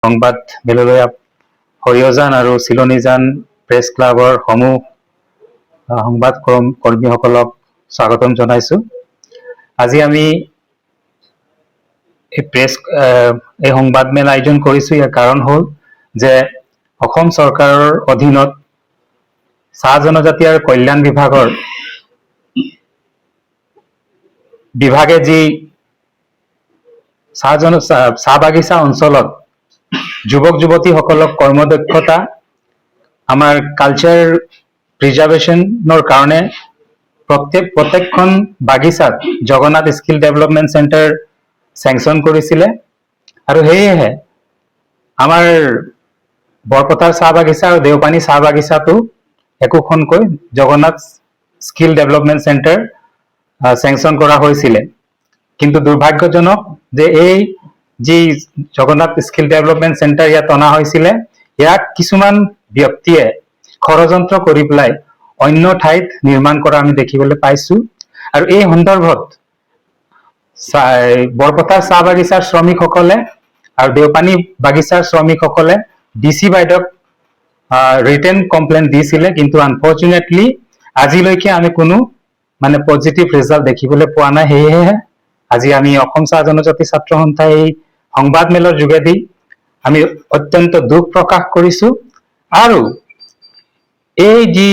সংবাদ মেললৈ হৰিয়জান আৰু চিলনীজান প্ৰেছ ক্লাবৰ সমূহ সংবাদ কৰ্মীসকলক স্বাগতম জনাইছো। আজি আমি এই সংবাদ মেল আয়োজন কৰিছো। ইয়াৰ কাৰণ হ'ল যে অসম চৰকাৰৰ অধীনত চাহ জনজাতি আৰু কল্যাণ বিভাগে যি চাহ বাগিচা অঞ্চলত যুৱক যুৱতীসকলক কৰ্মদক্ষতা আমাৰ কালচাৰ প্ৰিজাৰ্ভেশ্যনৰ কাৰণে প্ৰত্যেকখন বাগিচাত Jagannath skill development centre sanction কৰিছিলে আৰু সেয়েহে আমাৰ বৰপথাৰ চাহ বাগিচা আৰু দেওপানী চাহ বাগিচাটো একোখনকৈ Jagannath skill development centre sanction কৰা হৈছিলে। কিন্তু দুৰ্ভাগ্যজনক যে এই যি জগন্নাথ স্কিল ডেভেলপমেণ্ট চেণ্টাৰ ইয়াত অনা হৈছিলে, ইয়াক কিছুমান ব্যক্তিয়ে ষড়যন্ত্ৰ কৰি পেলাই অন্য ঠাইত নিৰ্মাণ কৰা আমি দেখিবলৈ পাইছো। আৰু এই সন্দৰ্ভত বৰপথাৰ চাহ বাগিচাৰ শ্ৰমিকসকলে আৰু দেওপানী বাগিচাৰ শ্ৰমিকসকলে DC বাইদেউক ৰিটেন কমপ্লেইন দিছিলে, কিন্তু আনফৰ্চুনেটলি আজিলৈকে আমি কোনো পজিটিভ ৰিজাল্ট দেখিবলৈ পোৱা নাই। সেয়েহে আজি আমি অসম চাহ জনজাতি ছাত্ৰ সন্থাই এই সংবাদ মেলৰ যোগেদি আমি অত্যন্ত দুখ প্ৰকাশ কৰিছো আৰু এই যি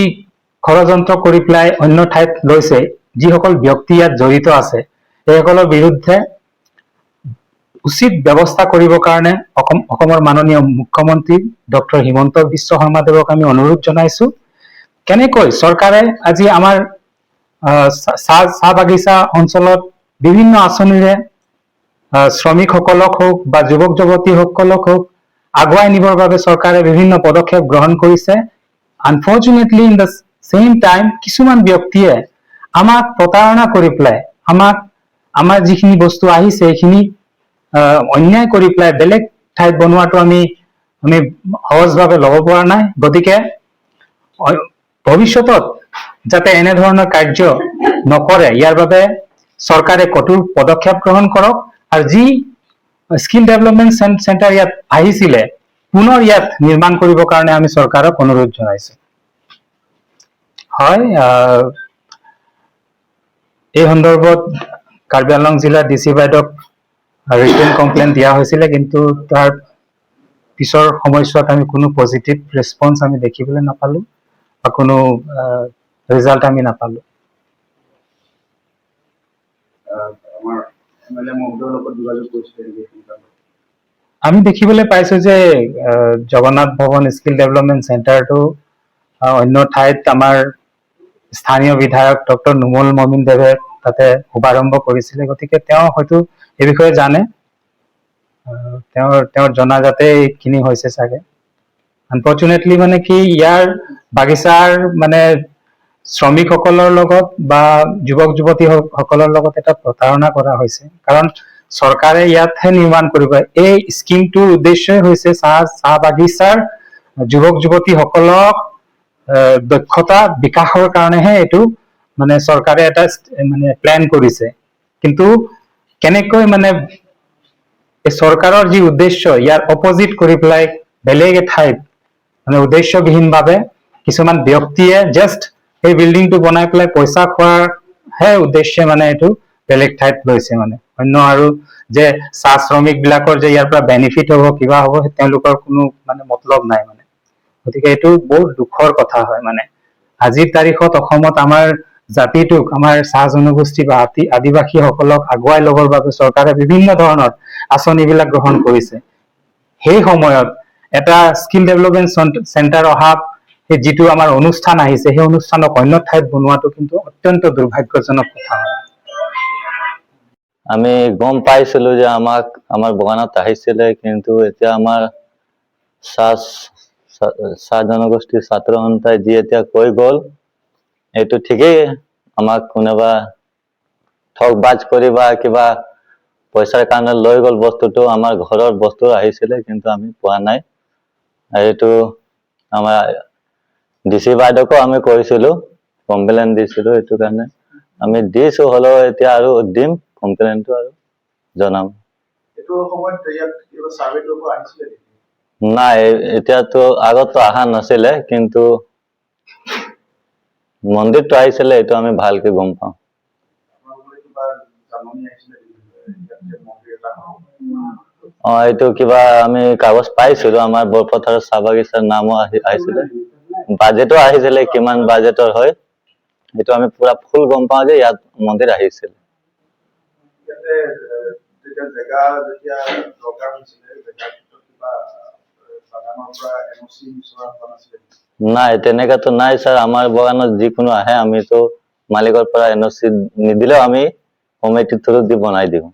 ষড়যন্ত্ৰ কৰি পেলাই অন্য ঠাইত লৈছে, যিসকল ব্যক্তি ইয়াত জড়িত আছে, এইসকলৰ বিৰুদ্ধে উচিত ব্যৱস্থা কৰিবৰ কাৰণে অসমৰ মাননীয় মুখ্যমন্ত্ৰী ডক্টৰ হিমন্ত বিশ্ব শৰ্মা দেৱক আমি অনুৰোধ জনাইছো। কেনেকৈ চৰকাৰে আজি আমাৰ চাহ বাগিচা অঞ্চলত বিভিন্ন আঁচনিৰে শ্ৰমিকসকলক হওক বা যুৱক যুৱতীসকলক হওক আগুৱাই নিবৰ বাবে চৰকাৰে বিভিন্ন পদক্ষেপ গ্ৰহণ কৰিছে। Unfortunately in the same time কিছুমান ব্যক্তিয়ে আমাক প্ৰতাৰণা কৰি পেলাই আমাৰ যিখিনি বস্তু আহিছে সেইখিনি অন্যায় কৰি পেলাই বেলেগ ঠাইত বনোৱাটো আমি সহজভাৱে ল'ব পৰা নাই। গতিকে ভৱিষ্যতত যাতে এনেধৰণৰ কাৰ্য নকৰে, ইয়াৰ বাবে চৰকাৰে কঠোৰ পদক্ষেপ গ্ৰহণ কৰক আৰু যি স্কিল ডেভেলপমেণ্ট চেণ্টাৰ ইয়াত আহিছিলে পুনৰ ইয়াত নিৰ্মাণ কৰিবৰ কাৰণে আমি চৰকাৰক অনুৰোধ জনাইছো। হয়, এই সন্দৰ্ভত কাৰ্বি আংলং জিলাৰ DC বাইদেউক ৰিটেন কমপ্লেইন দিয়া হৈছিলে, কিন্তু তাৰ পিছৰ সময়ছোৱাত আমি কোনো পজিটিভ ৰেছপন্স আমি দেখিবলৈ নাপালো বা কোনো ৰিজাল্ট আমি নাপালো। আমি দেখিবলৈ পাইছো যে জগন্নাথ ভৱন স্কিল ডেভেলপমেণ্ট চেণ্টাৰটো অন্য ঠাইত আমাৰ স্থানীয় বিধায়ক ডক্টৰ নুমল মমিন দেৱে তাতে শুভাৰম্ভ কৰিছিলে। গতিকে তেওঁ হয়তো এই বিষয়ে জানে, তেওঁৰ জনাজাতে এইখিনি হৈছে চাগে। আনফৰ্চুনেটলি কি ইয়াৰ বাগিচাৰ শ্ৰমিকসকলৰ লগত বা যুৱক যুৱতীসকলৰ লগত এটা প্ৰতাৰণা কৰা হৈছে। কাৰণ চৰকাৰে ইয়াতহে নিৰ্মাণ কৰিব। এই স্কিমটোৰ উদ্দেশ্যই হৈছে চাহ বাগিচাৰ যুৱক যুৱতীসকলক দক্ষতা বিকাশৰ কাৰণেহে এইটো চৰকাৰে এটা প্লেন কৰিছে। কিন্তু কেনেকৈ এই চৰকাৰৰ যি উদ্দেশ্য ইয়াৰ অপজিট কৰি পেলাই বেলেগ ঠাইত উদ্দেশ্যবিহীনভাৱে কিছুমান ব্যক্তিয়ে জাষ্ট এই বিল্ডিংটো বনাই পেলাই পইচা খোৱাৰহে উদ্দেশ্যে এইটো বেলেগ ঠাইত লৈছে। অন্য আৰু যে চাহ শ্ৰমিক বিলাকৰ যে ইয়াৰ পৰা বেনিফিট হ'ব কিবা হ'ব তেওঁলোকৰ কোনো মতলব নাই। গতিকে এইটো বহুত দুখৰ কথা হয়। আজিৰ তাৰিখত অসমত আমাৰ জাতিটোক, আমাৰ চাহ জনগোষ্ঠী বা আদিবাসীসকলক আগুৱাই ল'বৰ বাবে চৰকাৰে বিভিন্ন ধৰণৰ আঁচনিবিলাক গ্ৰহণ কৰিছে। সেই সময়ত এটা স্কিল ডেভেলপমেণ্ট চেণ্টাৰ অহা যিটো আমাৰ অনুষ্ঠান আহিছে, সেই অনুষ্ঠানক অন্য ঠাইত বনোৱাটো কিন্তু অত্যন্ত দুৰ্ভাগ্যজনক কথা হয়। আমি গম পাইছিলো যে আমাৰ বাগানত আহিছিলে, কিন্তু এতিয়া আমাৰ চাহ জনগোষ্ঠীৰ ছাত্ৰ সন্থাই যি এতিয়া কৈ গ'ল এইটো ঠিকেই। আমাক কোনোবা ঠগ বাজ কৰি বা কিবা পইচাৰ কাৰণে লৈ গ'ল বস্তুটো। আমাৰ ঘৰৰ বস্তু আহিছিলে কিন্তু আমি পোৱা নাই। এইটো আমাৰ DC বাইদেউকো আমি কৈছিলো, কমপ্লেইন দিছিলো। এইটো কাৰণে আমি দিছো, হ'লেও এতিয়া আৰু দিম কমপ্লেইনটো আৰু জনাম। নাই এতিয়াতো আগতো অহা নাছিলে, কিন্তু মন্দিৰটো আহিছিলে, এইটো আমি ভালকে গম পাওঁ। এইটো কিবা আমি কাগজ পাইছিলো, আমাৰ বৰপথাৰৰ চাহ বাগিচাৰ নামো আহিছিলে, বাজেটো আহিছিলে, কিমান বাজেটৰ হয় এইটো আমি পুৰা ফুল গম পাওঁ যে ইয়াত মন্দিৰ আহিছিল। নাই তেনেকাতো নাই ছাৰ, আমাৰ বাগানত যিকোনো আহে আমিতো মালিকৰ পৰা NOC নিদিলেও আমি কমিটিৰ থ্ৰুত দি বনাই দিওঁ।